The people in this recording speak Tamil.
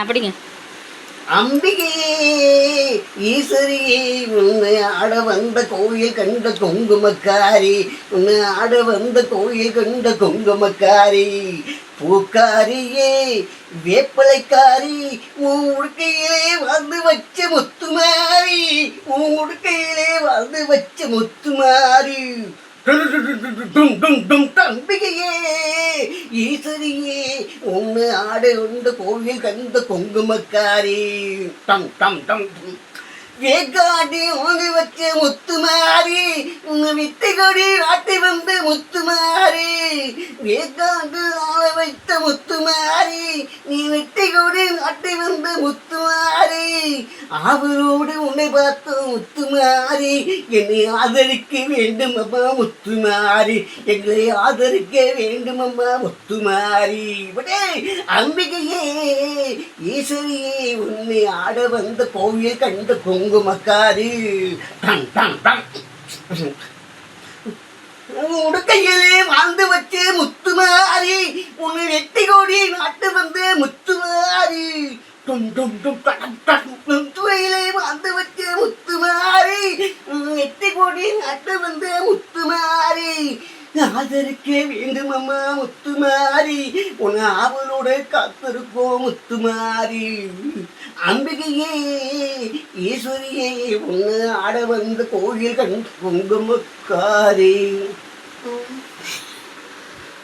அப்படிங்க. அம்பிகையே ஈஸ்வரியே உன்னை ஆட வந்த கோயில் கண்ட குங்குமக்காரி, உன்னை ஆட வந்த கோயில் கண்ட குங்குமக்காரி, பூக்காரியே வேப்பலைக்காரி, உன் உடுக்கையிலே வந்து வச்ச முத்துமாரி, உன் உடுக்கையிலே வந்து வச்ச முத்துமாரி, அம்பிகையே ஈஸ்வரியே உன்னு ஆடு உண்டு கோவில் கந்த குங்குமக்காரி, டம் டம் டம் வேக்காட்டி ஓடி வச்ச முத்துமாரி, உன்னை வித்தை கொடி நாட்டி வந்து முத்துமாரி, வேக்காட்டு ஆள வைத்த முத்துமாரி, நீ வெட்டி கொடி நாட்டி வந்து முத்துமாரி, அவரோடு உன்னை பார்த்த முத்துமாரி, என்னை ஆதரிக்க வேண்டும் அம்மா முத்துமாரி, எங்களை ஆதரிக்க வேண்டும் அம்மா முத்துமாரி. அம்பிகையே ஈஸ்வரியே உன்னை ஆட வந்த கோவில் கண்ட குங்குமக்காரி, உடுக்கையிலே வாழ்ந்து வச்சே முத்துமாரி, உன்னை வெட்டி கோடி நாட்டு வந்து முத்துமாரி, முத்துவையிலே வாழ்ந்து வச்ச முத்துமாரி, வெட்டி கோடி நாட்டு வந்து முத்துமாரி, ஆதரிக்க வேண்டும் அம்மா முத்துமாரி, உன் ஆவலோடு காத்திருப்போம் முத்துமாரி. அம்பிகையே ஈஸ்வரியே உன்னை ஆட வந்த கோயில் கண்ட குங்குமக்காரி.